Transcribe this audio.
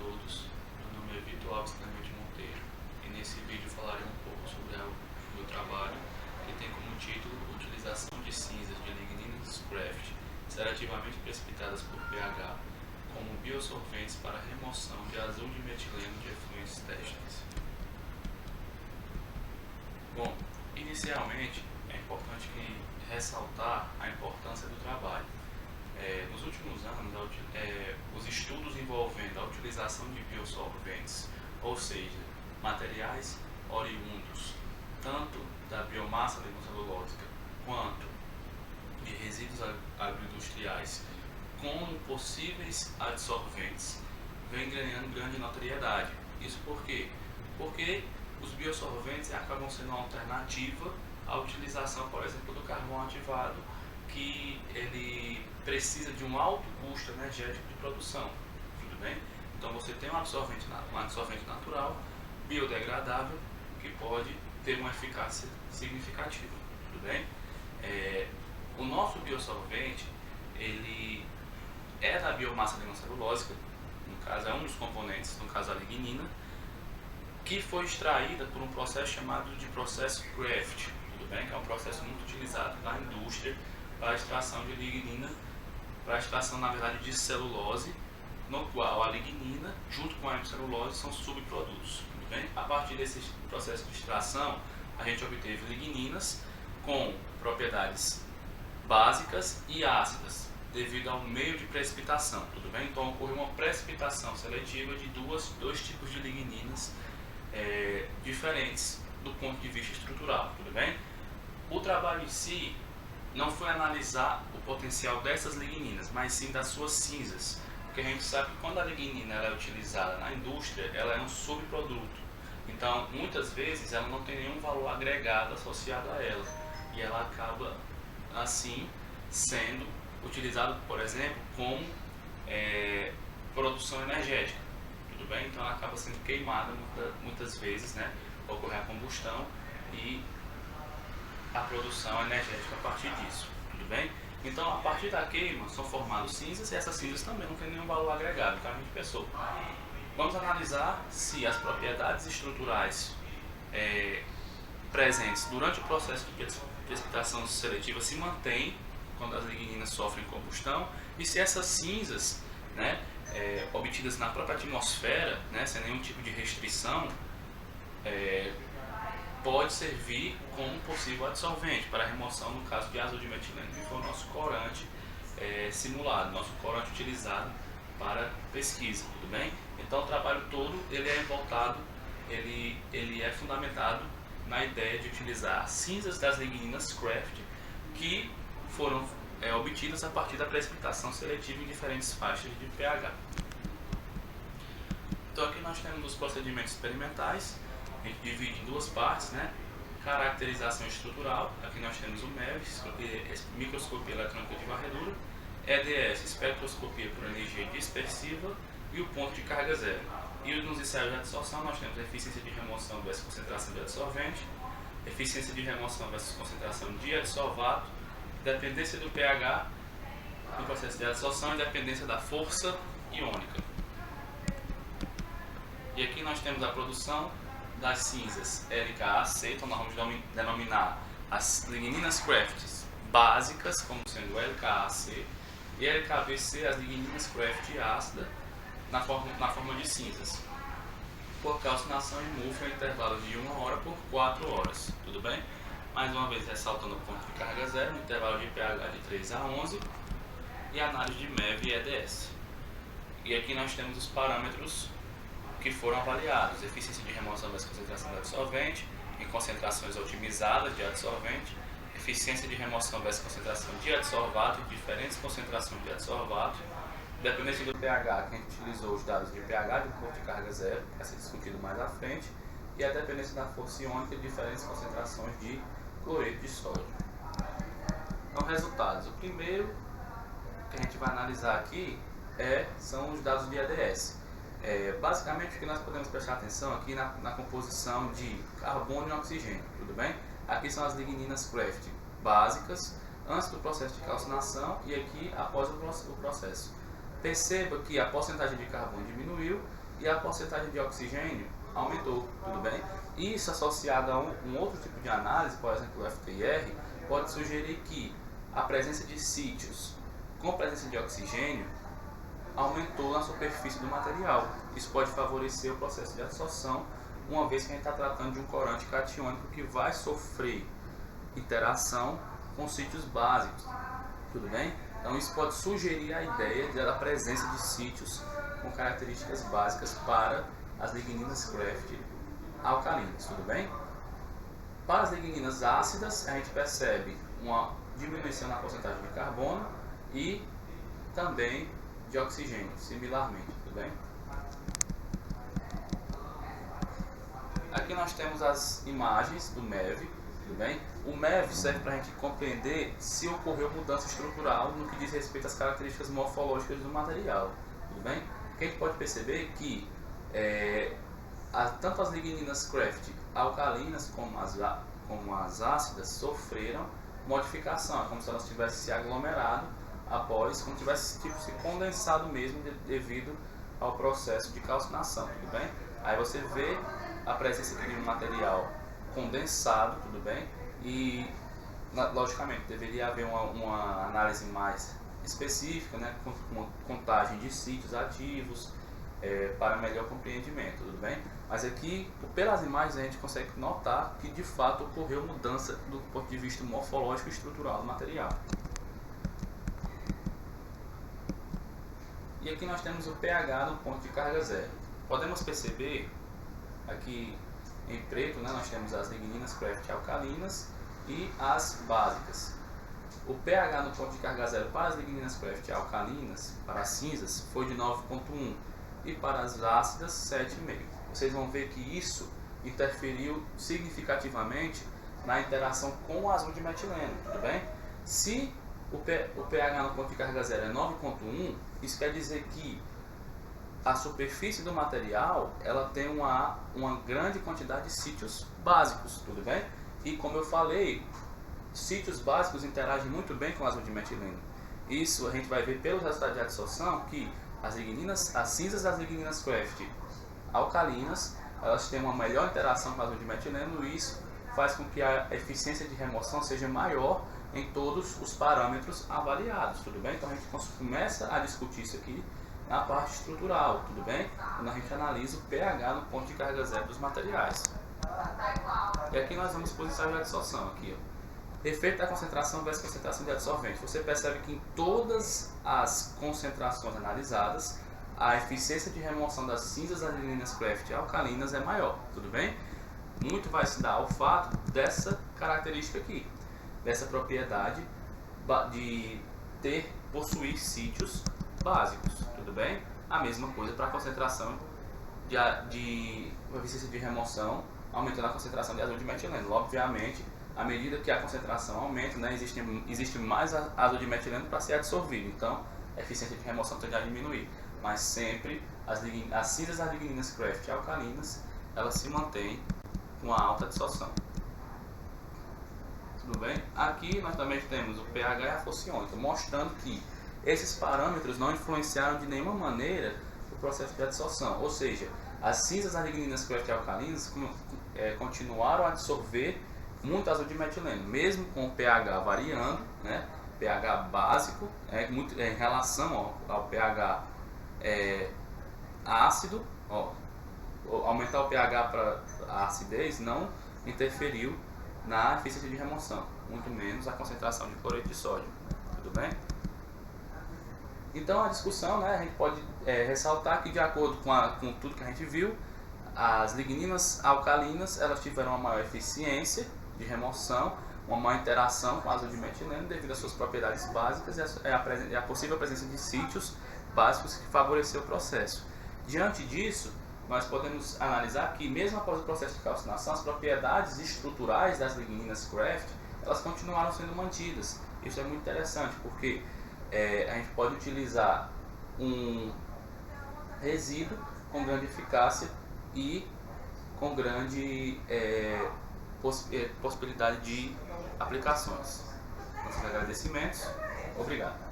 todos, meu nome é Vitor Alves Clemente Monteiro e nesse vídeo falarei um pouco sobre o meu trabalho, que tem como título Utilização de cinzas de lignina Scraft seletivamente precipitadas por pH como biosolventes para remoção de azul de metileno de efluentes têxteis. Bom, inicialmente é importante ressaltar a importância do trabalho. Nos últimos anos, os estudos envolvendo a utilização de biosolventes, ou seja, materiais oriundos tanto da biomassa lignocellulósica quanto de resíduos agroindustriais como possíveis adsorventes, vem ganhando grande notoriedade. Isso por quê? Porque os biosolventes acabam sendo uma alternativa à utilização, por exemplo, do carvão ativado, que ele precisa de um alto custo energético de produção, tudo bem? Então você tem um absorvente natural, biodegradável, que pode ter uma eficácia significativa, tudo bem? O nosso biosolvente, ele é da biomassa lignocellulósica, no caso é um dos componentes, no caso a lignina, que foi extraída por um processo chamado de processo Craft, tudo bem? Que é um processo muito utilizado na indústria para a extração de lignina, para a extração, na verdade, de celulose, no qual a lignina, junto com a hemicelulose, são subprodutos, tudo bem? A partir desse processo de extração, a gente obteve ligninas com propriedades básicas e ácidas, devido ao meio de precipitação, tudo bem? Então ocorreu uma precipitação seletiva de dois tipos de ligninas diferentes do ponto de vista estrutural, tudo bem? O trabalho em si não foi analisar o potencial dessas ligninas, mas sim das suas cinzas, porque a gente sabe que quando a lignina ela é utilizada na indústria, ela é um subproduto, então muitas vezes ela não tem nenhum valor agregado associado a ela, e ela acaba assim sendo utilizada, por exemplo, como produção energética, tudo bem? Então ela acaba sendo queimada muitas vezes, né? Ocorre a combustão e a produção energética a partir disso, tudo bem? Então a partir da queima são formadas cinzas e essas cinzas também não têm nenhum valor agregado, então a gente pensou, vamos analisar se as propriedades estruturais presentes durante o processo de precipitação seletiva se mantêm quando as ligninas sofrem combustão e se essas cinzas, né, obtidas na própria atmosfera, né, sem nenhum tipo de restrição, pode servir como possível adsorvente para remoção, no caso de azul de metileno, que foi o nosso corante simulado, nosso corante utilizado para pesquisa, tudo bem? Então o trabalho todo ele é voltado, ele é fundamentado na ideia de utilizar cinzas das ligninas Craft que foram obtidas a partir da precipitação seletiva em diferentes faixas de pH. Então aqui nós temos os procedimentos experimentais, a gente divide em duas partes, né? Caracterização estrutural, aqui nós temos o MEV, microscopia eletrônica de varredura, EDS, espectroscopia por energia dispersiva e o ponto de carga zero. E nos ensaios de adsorção nós temos eficiência de remoção versus concentração de adsorvente, eficiência de remoção versus concentração de adsorvato, dependência do pH no processo de adsorção e dependência da força iônica. E aqui nós temos a produção das cinzas LKAC, então nós vamos denominar as ligninas Craft básicas como sendo LKAC e LKBC, as ligninas Craft ácida, na forma de cinzas, por calcinação em mufra em intervalos de 1 hora por 4 horas, tudo bem? Mais uma vez ressaltando o ponto de carga zero, no intervalo de pH de 3 a 11 e análise de MEV e EDS. E aqui nós temos os parâmetros que foram avaliados: eficiência de remoção versus concentração de adsorvente em concentrações otimizadas de adsorvente, eficiência de remoção versus concentração de adsorvato em diferentes concentrações de adsorvato, dependência do pH, que a gente utilizou os dados de pH de ponto de carga zero, que vai ser discutido mais à frente, e a dependência da força iônica de diferentes concentrações de cloreto de sódio. Então, resultados. O primeiro que a gente vai analisar aqui são os dados de EDS. Basicamente, o que nós podemos prestar atenção aqui na composição de carbono e oxigênio, tudo bem? Aqui são as ligninas Craft básicas, antes do processo de calcinação e aqui após o processo. Perceba que a porcentagem de carbono diminuiu e a porcentagem de oxigênio aumentou, tudo bem? Isso associado a um outro tipo de análise, por exemplo o FTIR, pode sugerir que a presença de sítios com presença de oxigênio aumentou na superfície do material. Isso pode favorecer o processo de adsorção, uma vez que a gente está tratando de um corante catiônico que vai sofrer interação com sítios básicos, tudo bem? Então isso pode sugerir a ideia da presença de sítios com características básicas para as ligninas Craft alcalinas, tudo bem? Para as ligninas ácidas, a gente percebe uma diminuição na porcentagem de carbono e também de oxigênio, similarmente, tudo bem? Aqui nós temos as imagens do MEV, tudo bem? O MEV serve para a gente compreender se ocorreu mudança estrutural no que diz respeito às características morfológicas do material, tudo bem? Porque a gente pode perceber que tanto as ligninas Craft alcalinas como as ácidas sofreram modificação, é como se elas tivessem se aglomerado como tivesse se condensado mesmo devido ao processo de calcinação, tudo bem? Aí você vê a presença aqui de um material condensado, tudo bem? E logicamente deveria haver uma análise mais específica, né, com contagem de sítios ativos para melhor compreendimento, tudo bem? Mas aqui, pelas imagens, a gente consegue notar que de fato ocorreu mudança do ponto de vista morfológico e estrutural do material. E aqui nós temos o pH no ponto de carga zero. Podemos perceber aqui em preto, né, nós temos as ligninas Craft alcalinas e as básicas. O pH no ponto de carga zero para as ligninas Craft alcalinas, para as cinzas, foi de 9,1 e para as ácidas 7,5. Vocês vão ver que isso interferiu significativamente na interação com o azul de metileno, tudo bem? Se o pH no ponto de carga zero é 9,1, isso quer dizer que a superfície do material ela tem uma grande quantidade de sítios básicos, tudo bem? E como eu falei, sítios básicos interagem muito bem com o azul de metileno. Isso a gente vai ver pelo resultado de adsorção que as cinzas das ligninas Craft alcalinas elas têm uma melhor interação com o azul de metileno e isso faz com que a eficiência de remoção seja maior em todos os parâmetros avaliados, tudo bem? Então a gente começa a discutir isso aqui na parte estrutural, tudo bem? Quando a gente analisa o pH no ponto de carga zero dos materiais. E aqui nós vamos para o ensaio de adsorção, aqui, ó. Efeito da concentração versus concentração de adsorvente. Você percebe que em todas as concentrações analisadas, a eficiência de remoção das cinzas das ligninas Craft alcalinas é maior, tudo bem? Muito vai se dar ao fato dessa característica aqui, dessa propriedade de possuir sítios básicos, tudo bem? A mesma coisa para a concentração de eficiência de remoção, aumentando a concentração de azul de metileno. Obviamente, à medida que a concentração aumenta, né, existe mais azul de metileno para ser absorvido, então a eficiência de remoção tende a diminuir. Mas sempre as cinzas das ligninas Craft alcalinas, elas se mantêm com a alta absorção. Tudo bem? Aqui nós também temos o pH e a fociônica, mostrando que esses parâmetros não influenciaram de nenhuma maneira o processo de adsorção. Ou seja, as cinzas das ligninas Craft alcalinas continuaram a absorver muito azul de metileno, mesmo com o pH variando, né? pH básico, em relação ao pH ácido, aumentar o pH para a acidez não interferiu na eficiência de remoção, muito menos a concentração de cloreto de sódio, tudo bem? Então a discussão, né, a gente pode ressaltar que de acordo com tudo que a gente viu, as ligninas alcalinas elas tiveram uma maior eficiência de remoção, uma maior interação com o azul de metileno devido às suas propriedades básicas e a possível presença de sítios básicos que favoreceu o processo. Diante disso, nós podemos analisar que mesmo após o processo de calcinação, as propriedades estruturais das ligninas Craft elas continuaram sendo mantidas. Isso é muito interessante porque a gente pode utilizar um resíduo com grande eficácia e com grande possibilidade de aplicações. Nossos agradecimentos. Obrigado.